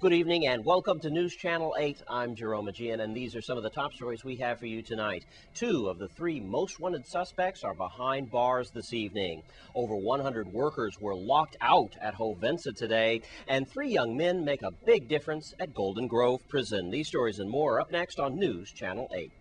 Good evening and welcome to News Channel 8. I'm Jerome Aegean, and these are some of the top stories we have for you tonight. 2 of the 3 most wanted suspects are behind bars this evening. Over 100 workers were locked out at Hovensa today, and 3 young men make a big difference at Golden Grove Prison. These stories and more up next on News Channel 8.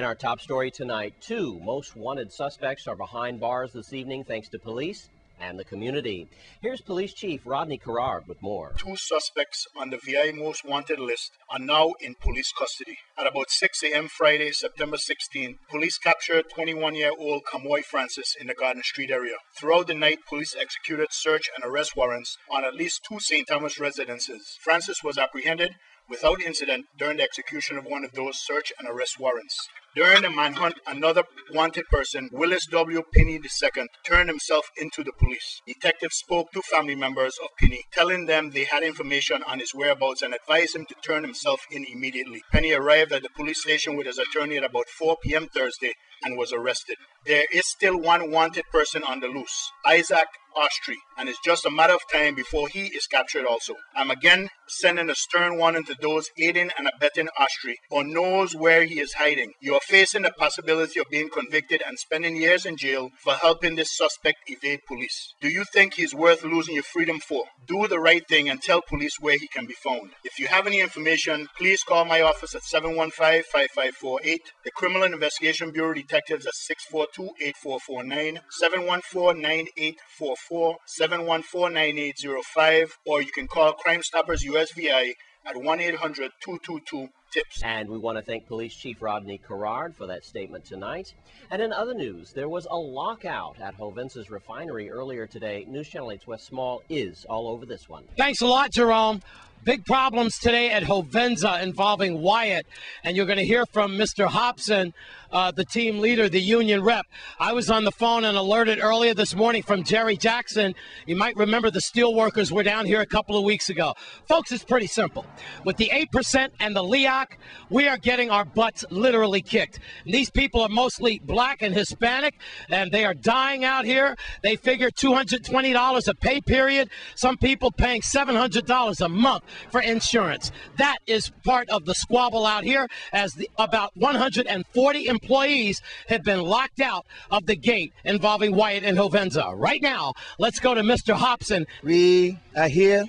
Our top story tonight, 2 most wanted suspects are behind bars this evening thanks to police and the community. Here's Police Chief Rodney Carrard with more. 2 suspects on the VI most wanted list are now in police custody. At about 6 a.m. Friday, September 16, police captured 21-year-old Kamoy Francis in the Garden Street area. Throughout the night, police executed search and arrest warrants on at least 2 St. Thomas residences. Francis was apprehended without incident during the execution of one of those search and arrest warrants. During the manhunt, another wanted person, Willis W. Pinney II, turned himself into the police. Detectives spoke to family members of Pinney, telling them they had information on his whereabouts and advised him to turn himself in immediately. Pinney arrived at the police station with his attorney at about 4 p.m. Thursday and was arrested. There is still one wanted person on the loose, Isaac Ostry, and it's just a matter of time before he is captured also. I'm again sending a stern warning to those aiding and abetting Ostry or knows where he is hiding. You are facing the possibility of being convicted and spending years in jail for helping this suspect evade police. Do you think he's worth losing your freedom for? Do the right thing and tell police where he can be found. If you have any information, please call my office at 715-5548, the Criminal Investigation Bureau detectives at 642-8449, 714-9844, 714-9805, or you can call Crime Stoppers USVI at 1-800-222-TIPS. And we want to thank Police Chief Rodney Carrard for that statement tonight. And in other news, there was a lockout at Hovensa's refinery earlier today. News Channel 8's Wes Small is all over this one. Thanks a lot, Jerome. Big problems today at Hovensa involving Wyatt, and you're going to hear from Mr. Hobson, the team leader, the union rep. I was on the phone and alerted earlier this morning from Jerry Jackson. You might remember the steel workers were down here a couple of weeks ago. Folks, it's pretty simple. With the 8% and the LEOC, we are getting our butts literally kicked. And these people are mostly black and Hispanic, and they are dying out here. They figure $220 a pay period. Some people paying $700 a month for insurance. That is part of the squabble out here, as about 140 employees have been locked out of the gate involving Wyatt and Hovensa. Right now, let's go to Mr. Hobson. We are here,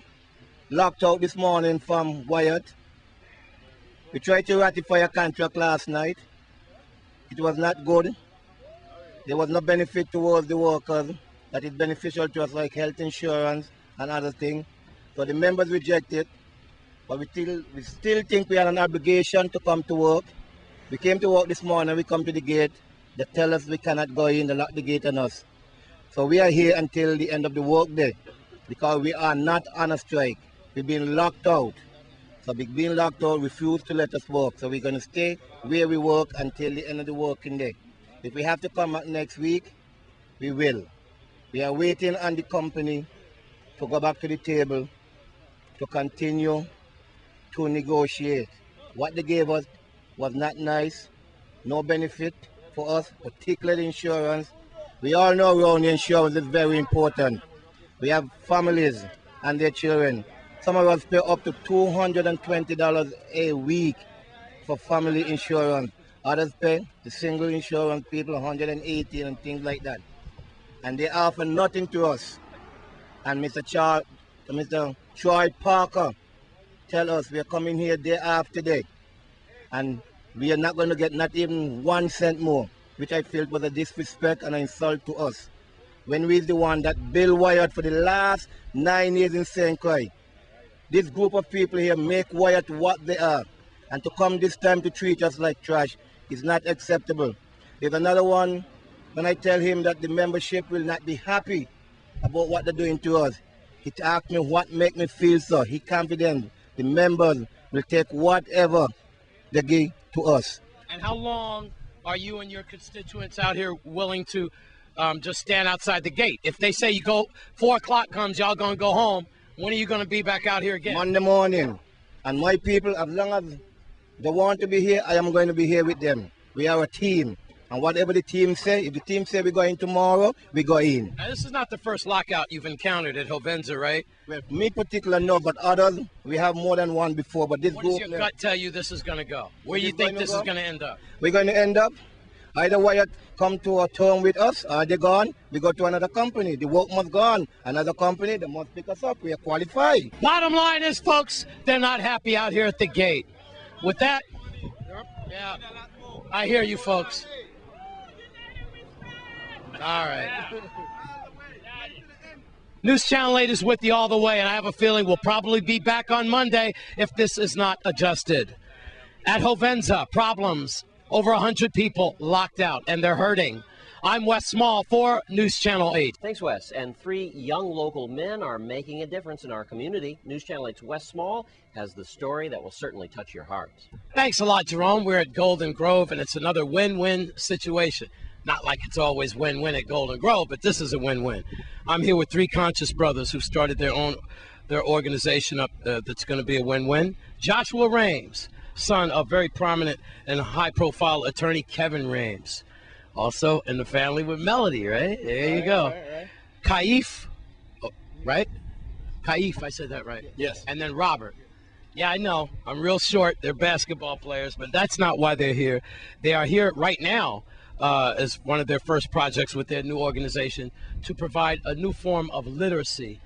locked out this morning from Wyatt. We tried to ratify a contract last night. It was not good. There was no benefit towards the workers that is beneficial to us, like health insurance and other things. So the members rejected, but we still think we have an obligation to come to work. We came to work this morning, we come to the gate, they tell us we cannot go in, they lock the gate on us. So we are here until the end of the work day, because we are not on a strike. We've been locked out. So being locked out, refuse to let us work. So we're going to stay where we work until the end of the working day. If we have to come out next week, we will. We are waiting on the company to go back to the table to continue to negotiate. What they gave us was not nice, no benefit for us, particularly insurance. We all know around insurance is very important. We have families and their children. Some of us pay up to $220 a week for family insurance. Others pay, the single insurance people, $180 and things like that. And they offer nothing to us. And Mr. Troy Parker tell us we are coming here day after day, and we are not going to get not even 1 cent more, which I feel was a disrespect and an insult to us. When we're the one that Bill Wyatt for the last 9 years in St. Croix. This group of people here make Wyatt what they are, and to come this time to treat us like trash is not acceptable. There's another one, when I tell him that the membership will not be happy about what they're doing to us. He asked me what make me feel so. He confident the members will take whatever they give to us. And how long are you and your constituents out here willing to just stand outside the gate? If they say 4 o'clock comes, y'all gonna go home, when are you gonna be back out here again? Monday morning. And my people, as long as they want to be here, I am going to be here with them. We are a team. And whatever the team say, if the team say we go in tomorrow, we go in. Now, this is not the first lockout you've encountered at Hovensa, right? Well, me particular, no, but others, we have more than one before. But this What group, does your gut tell you this is going to go? Where do you think this is going to end up? We're going to end up, either Wyatt come to a term with us, or they're gone, we go to another company. The work must go on. Another company, they must pick us up. We are qualified. Bottom line is, folks, they're not happy out here at the gate. With that, yeah, I hear you, folks. All right. News Channel 8 is with you all the way, and I have a feeling we'll probably be back on Monday if this is not adjusted. At Hovensa, problems. Over 100 people locked out, and they're hurting. I'm Wes Small for News Channel 8. Thanks, Wes. And 3 young local men are making a difference in our community. News Channel 8's Wes Small has the story that will certainly touch your hearts. Thanks a lot, Jerome. We're at Golden Grove, and it's another win-win situation. Not like it's always win-win at Golden Grove, but this is a win-win. I'm here with 3 conscious brothers who started their organization up that's going to be a win-win. Joshua Rames, son of very prominent and high-profile attorney Kevin Rames. Also in the family with Melody, right? There you go. Right. Kaif, right? Kaif, I said that right. Yes. And then Robert. Yeah, I know. I'm real short. They're basketball players, but that's not why they're here. They are here right now as one of their first projects with their new organization to provide a new form of literacy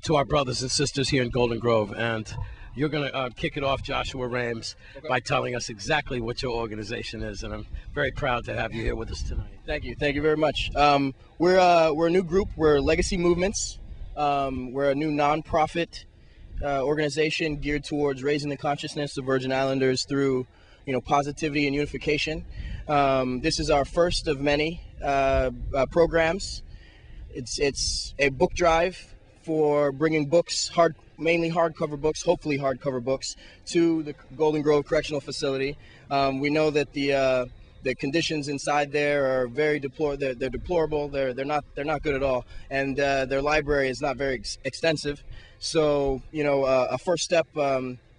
to our brothers and sisters here in Golden Grove. And you're going to kick it off, Joshua Rames, by telling us exactly what your organization is. And I'm very proud to have you here with us tonight. Thank you. Thank you very much. We're a new group. We're Legacy Movements. We're a new nonprofit organization geared towards raising the consciousness of Virgin Islanders through, positivity and unification. This is our first of many programs. It's a book drive for bringing books, mainly hardcover books, hopefully hardcover books, to the Golden Grove Correctional Facility. We know that the conditions inside there are very They're deplorable. They're not good at all, and their library is not very extensive. So a first step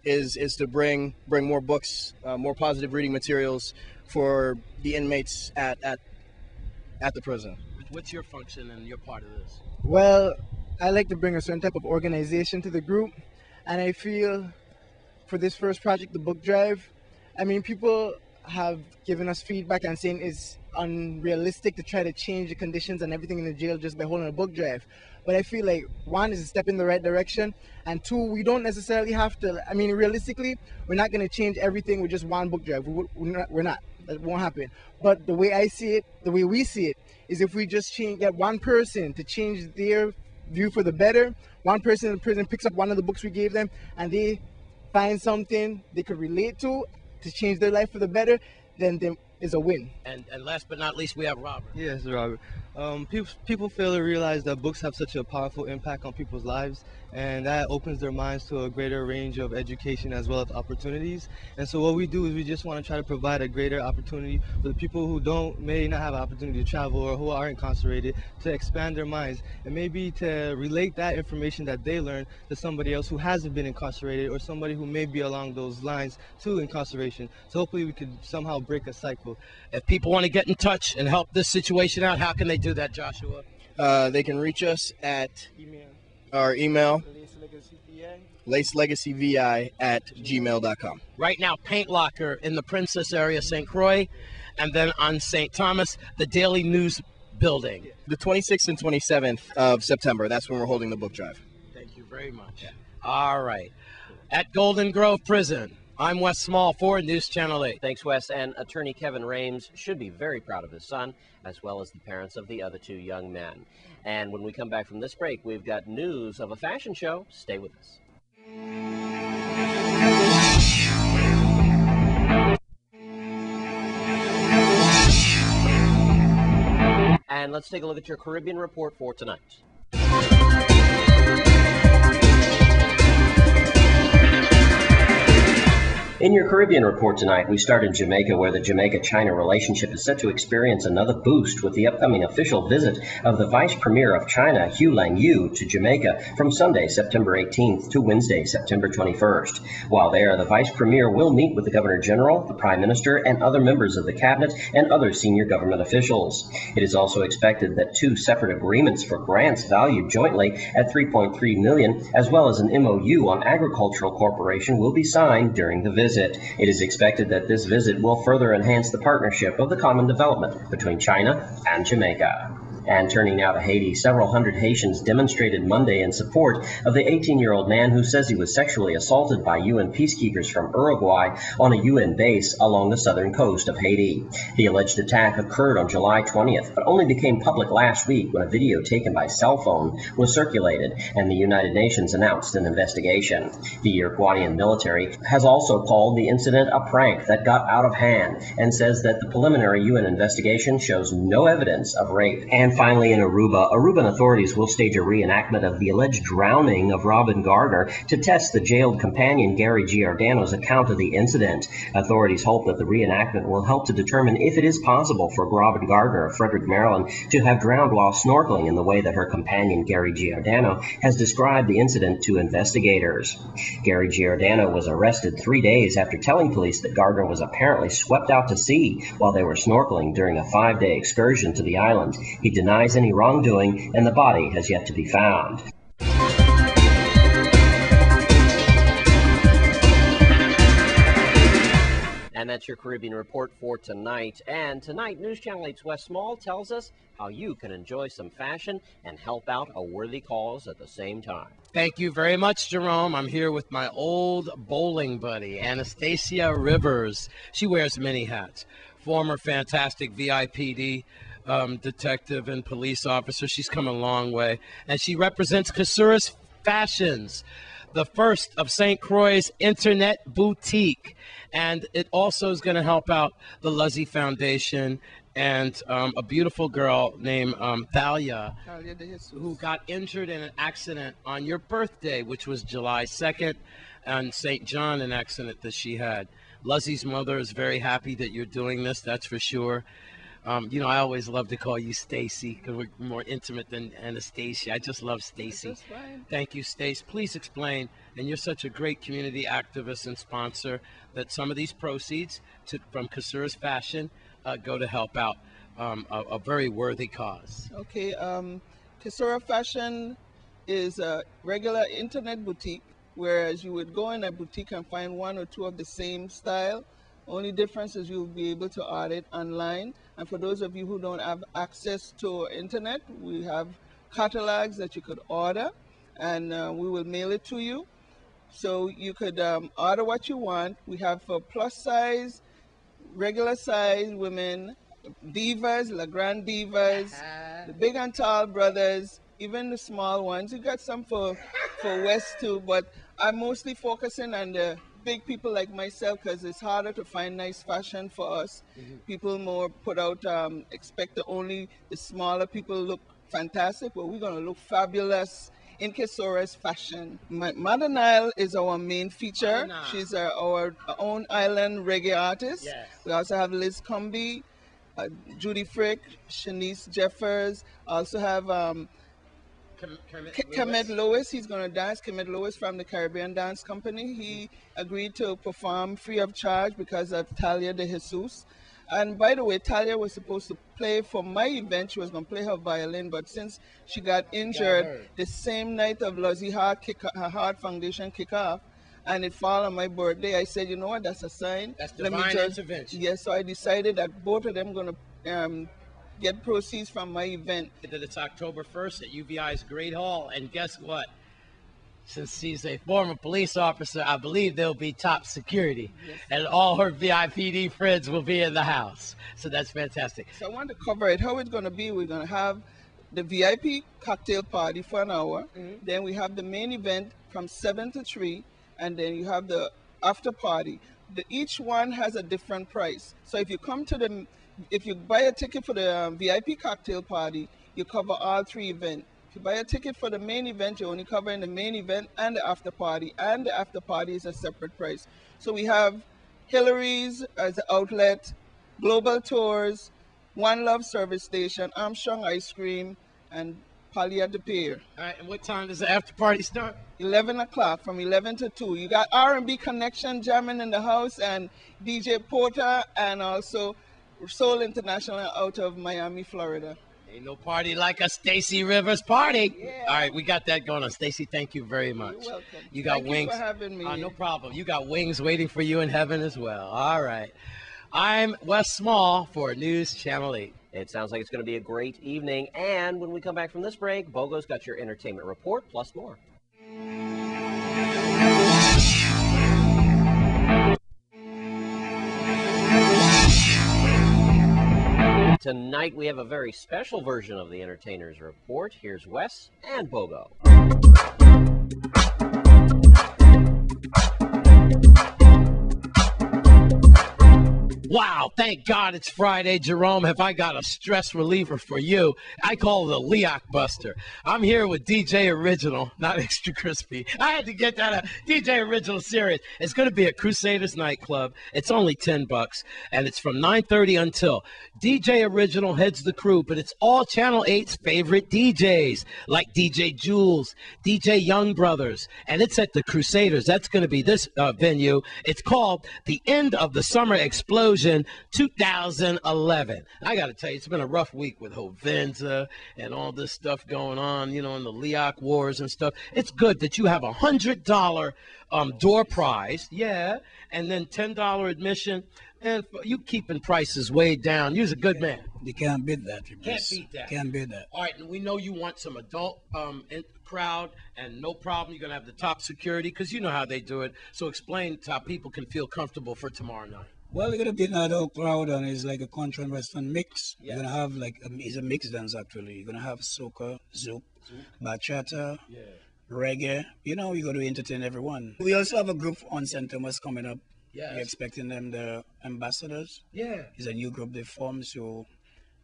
is to bring more books, more positive reading materials for the inmates at the prison. What's your function and your part of this? Well, I like to bring a certain type of organization to the group, and I feel for this first project, the book drive, people have given us feedback and saying it's unrealistic to try to change the conditions and everything in the jail just by holding a book drive. But I feel like 1 is a step in the right direction, and 2, we don't necessarily have to. Realistically, we're not going to change everything with just one book drive. We're not. That won't happen. But the way I see it, the way we see it, is if we just get one person to change their view for the better, one person in prison picks up one of the books we gave them, and they find something they could relate to change their life for the better, then is a win. And last but not least, we have Robert. Yes, Robert. People fail to realize that books have such a powerful impact on people's lives, and that opens their minds to a greater range of education as well as opportunities. And so what we do is we just want to try to provide a greater opportunity for the people who may not have an opportunity to travel or who are incarcerated, to expand their minds and maybe to relate that information that they learn to somebody else who hasn't been incarcerated or somebody who may be along those lines to incarceration. So hopefully we could somehow break a cycle. If people want to get in touch and help this situation out, how can they do that, Joshua? They can reach us at our email, lacelegacyvi@gmail.com. Right now, Paint Locker in the Princess area, St. Croix, and then on St. Thomas, the Daily News building. The 26th and 27th of September, that's when we're holding the book drive. Thank you very much. Yeah. All right. At Golden Grove Prison, I'm Wes Small for News Channel 8. Thanks, Wes. And attorney Kevin Rames should be very proud of his son, as well as the parents of the other 2 young men. And when we come back from this break, we've got news of a fashion show. Stay with us. And let's take a look at your Caribbean report for tonight. In your Caribbean report tonight, we start in Jamaica, where the Jamaica-China relationship is set to experience another boost with the upcoming official visit of the Vice Premier of China, Hu Langyu, to Jamaica from Sunday, September 18th to Wednesday, September 21st. While there, the Vice Premier will meet with the Governor General, the Prime Minister, and other members of the Cabinet and other senior government officials. It is also expected that 2 separate agreements for grants valued jointly at $3.3 million, as well as an MOU on agricultural cooperation, will be signed during the visit. It is expected that this visit will further enhance the partnership of the common development between China and Jamaica. And turning now to Haiti, several hundred Haitians demonstrated Monday in support of the 18-year-old man who says he was sexually assaulted by UN peacekeepers from Uruguay on a UN base along the southern coast of Haiti. The alleged attack occurred on July 20th, but only became public last week when a video taken by cell phone was circulated and the United Nations announced an investigation. The Uruguayan military has also called the incident a prank that got out of hand and says that the preliminary UN investigation shows no evidence of rape. And finally, in Aruban authorities will stage a reenactment of the alleged drowning of Robin Gardner to test the jailed companion Gary Giordano's account of the incident. Authorities hope that the reenactment will help to determine if it is possible for Robin Gardner of Frederick, Maryland, to have drowned while snorkeling in the way that her companion Gary Giordano has described the incident to investigators. Gary Giordano was arrested 3 days after telling police that Gardner was apparently swept out to sea while they were snorkeling during a 5-day excursion to the island. He denies any wrongdoing, and the body has yet to be found. And that's your Caribbean report for tonight. And tonight, News Channel 8's Wes Small tells us how you can enjoy some fashion and help out a worthy cause at the same time. Thank you very much, Jerome. I'm here with my old bowling buddy, Anastasia Rivers. She wears many hats. Former fantastic VIPD detective and police officer. She's come a long way. And she represents Kasuris Fashions, the first of St. Croix's internet boutique. And it also is going to help out the Luzzy Foundation and a beautiful girl named Thalia, who got injured in an accident on your birthday, which was July 2nd, and St. John, an accident that she had. Luzzy's mother is very happy that you're doing this, that's for sure. You know, I always love to call you Stacy because we're more intimate than Anastasia. I just love Stacy. Thank you, Stace. Please explain, and you're such a great community activist and sponsor, that some of these proceeds from Kasuris Fashion go to help out a very worthy cause. Okay, Kasura Fashion is a regular internet boutique, whereas you would go in a boutique and find 1 or 2 of the same style. Only difference is you'll be able to order it online. And for those of you who don't have access to internet, we have catalogs that you could order, and we will mail it to you. So you could order what you want. We have for plus size, regular size women, divas, La Grande divas, the big and tall brothers, even the small ones. You got some for West too, but I'm mostly focusing on the big people like myself because it's harder to find nice fashion for us. People more put out, expect only the smaller people look fantastic, but we're going to look fabulous in Kasura's fashion. Mother Nile is our main feature. She's our own island reggae artist. Yes. We also have Liz Cumby, Judy Frick, Shanice Jeffers. Also have Kemet Lewis. He's going to dance. Kemet Lewis from the Caribbean Dance Company. He agreed to perform free of charge because of Talia de Jesus. And by the way, Talia was supposed to play for my event. She was going to play her violin, but since she got injured the same night of Luzzy Heart Foundation kickoff, and it fell on my birthday, I said, you know what, that's a sign. That's divine intervention. Yes, so I decided that both of them going to get proceeds from my event. It's October 1st at UVI's Great Hall, and guess what? Since she's a former police officer, I believe there'll be top security, and all her VIPD friends will be in the house. So that's fantastic. So I want to cover it. How it's going to be, we're going to have the VIP cocktail party for an hour. Then we have the main event from 7 to 3, and then you have the after party. Each one has a different price. So if you come to if you buy a ticket for the VIP cocktail party, you cover all 3 events. If you buy a ticket for the main event, you're only covering the main event and the after party, and the after party is a separate price. So we have Hillary's as the outlet, Global Tours, One Love Service Station, Armstrong Ice Cream, and Polly at the Pier. All right, and what time does the after party start? 11 o'clock, from 11 to 2. You got R&B Connection jamming in the house, and DJ Porter, and also Soul International out of Miami, Florida. Ain't no party like a Stacy Rivers party. Yeah. All right, we got that going on. Stacy, thank you very much. You're welcome. You got Thank wings. you for having me. No problem. You got wings waiting for you in heaven as well. All right. I'm Wes Small for News Channel 8. It sounds like it's going to be a great evening. And when we come back from this break, Bogo's got your entertainment report plus more. Tonight we have a very special version of the Entertainers Report. Here's Wes and Bogo. Wow, thank God it's Friday. Jerome, have I got a stress reliever for you? I call it a Leoc Buster. I'm here with DJ Original, not Extra Crispy. I had to get that DJ Original serious. It's going to be at Crusaders Nightclub. It's only $10, and it's from 9:30 until. DJ Original heads the crew, but it's all Channel 8's favorite DJs, like DJ Jules, DJ Young Brothers, and it's at the Crusaders. That's going to be this venue. It's called The End of the Summer Explosion 2011. I got to tell you, it's been a rough week with Hovensa and all this stuff going on, you know, in the Leoc Wars and stuff. It's good that you have a $100 door prize, yeah, and then $10 admission, and you keeping prices way down. You're a good man. You can't beat that. Can't beat that. Can't beat that. All right, and we know you want some adult crowd, and no problem, you're going to have the top security, because you know how they do it. So explain how people can feel comfortable for tomorrow night. Well, you're going to be an adult crowd, and it's like a country and western mix. Yeah. You're going to have, like, it's a mix dance, actually. You're going to have soca, zouk, bachata, reggae. You know, you're going to entertain everyone. We also have a group on St. Thomas coming up. Yes. We're expecting them, the ambassadors. Yeah. It's a new group they formed, so...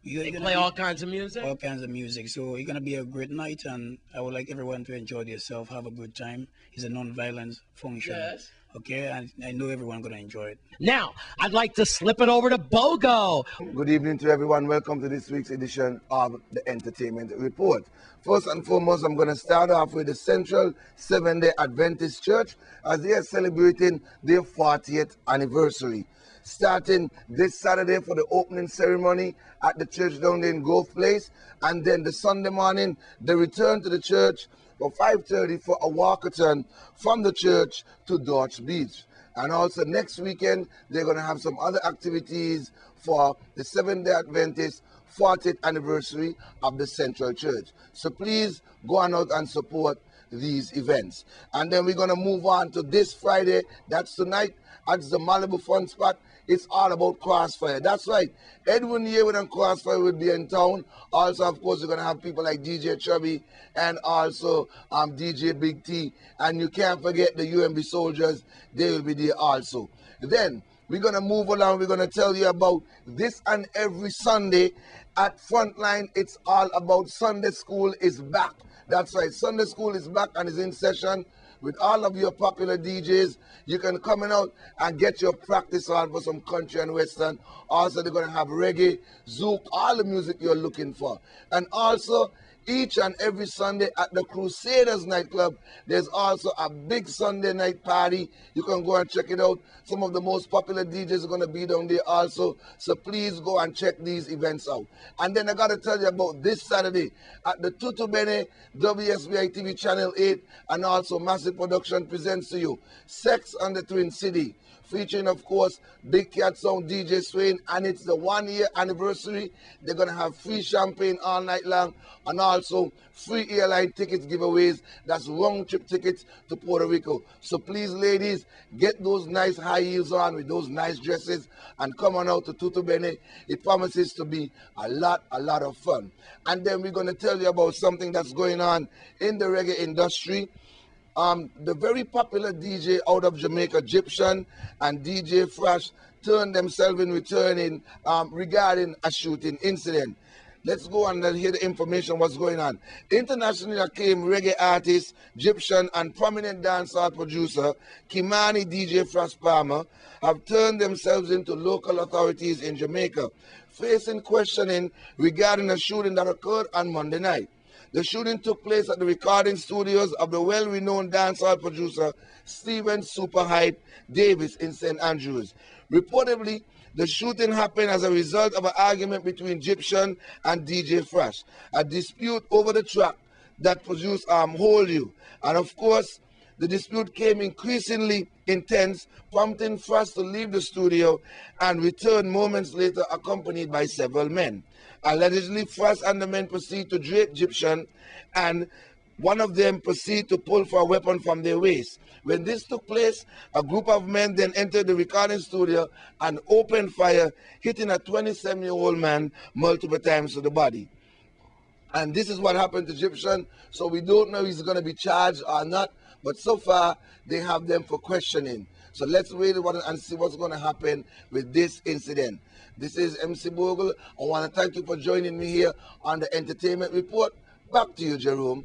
They play all kinds of music? All kinds of music. So it's going to be a great night, and I would like everyone to enjoy themselves, have a good time. It's a non-violent function. Yes. Okay, and I know everyone's going to enjoy it. Now, I'd like to slip it over to Bogo. Good evening to everyone. Welcome to this week's edition of the Entertainment Report. First and foremost, I'm going to start off with the Central Seventh-day Adventist Church as they are celebrating their 40th anniversary. Starting this Saturday for the opening ceremony at the church down there in Grove Place, and then the Sunday morning, they return to the church for 5:30 for a walkathon from the church to Dodge Beach. And also next weekend, they're going to have some other activities for the Seventh-day Adventist 40th anniversary of the Central Church. So please go on out and support these events. And then we're going to move on to this Friday. That's tonight at the Malibu Fun Spot. It's all about Crossfire. That's right. Edwin Yearwood and Crossfire will be in town. Also, of course, we're going to have people like DJ Chubby and also DJ Big T. And you can't forget the UMB Soldiers. They will be there also. Then we're going to move along. We're going to tell you about this and every Sunday at Frontline. It's all about Sunday School is back. That's right. Sunday School is back and is in session with all of your popular DJs. You can come in out and get your practice on for some country and western. Also, they're going to have reggae, zouk, all the music you're looking for. And also, each and every Sunday at the Crusaders nightclub, there's also a big Sunday night party. You can go and check it out. Some of the most popular DJs are going to be down there also. So please go and check these events out. And then I got to tell you about this Saturday at the Tutu Bene WSBI TV Channel 8, and also Massive Production presents to you Sex on the Twin City, featuring, of course, Big Cat Sound DJ Swain, and it's the 1-year anniversary. They're going to have free champagne all night long, and also free airline tickets giveaways. That's round-trip tickets to Puerto Rico. So please, ladies, get those nice high heels on with those nice dresses and come on out to Tutu Bene. It promises to be a lot of fun. And then we're going to tell you about something that's going on in the reggae industry. The very popular DJ out of Jamaica, Egyptian, and DJ Fresh turned themselves in returning regarding a shooting incident. Let's go and hear the information what's going on. Internationally acclaimed reggae artist, Egyptian and prominent dancehall producer Kimani DJ Frost Palmer have turned themselves into local authorities in Jamaica, facing questioning regarding a shooting that occurred on Monday night. The shooting took place at the recording studios of the well-renowned dancehall producer Stephen Superhype Davis in St. Andrews. Reportedly, the shooting happened as a result of an argument between Egyptian and DJ Frost, a dispute over the track that produced Hold You. And of course, the dispute came increasingly intense, prompting Frost to leave the studio and return moments later accompanied by several men. Allegedly, Frost and the men proceed to drape Egyptian, and one of them proceeded to pull for a weapon from their waist. When this took place, a group of men then entered the recording studio and opened fire, hitting a 27-year-old man multiple times to the body. And this is what happened to Egyptian, so we don't know if he's going to be charged or not, but so far they have them for questioning. So let's wait and see what's going to happen with this incident. This is MC Bogle. I want to thank you for joining me here on the Entertainment Report. Back to you, Jerome.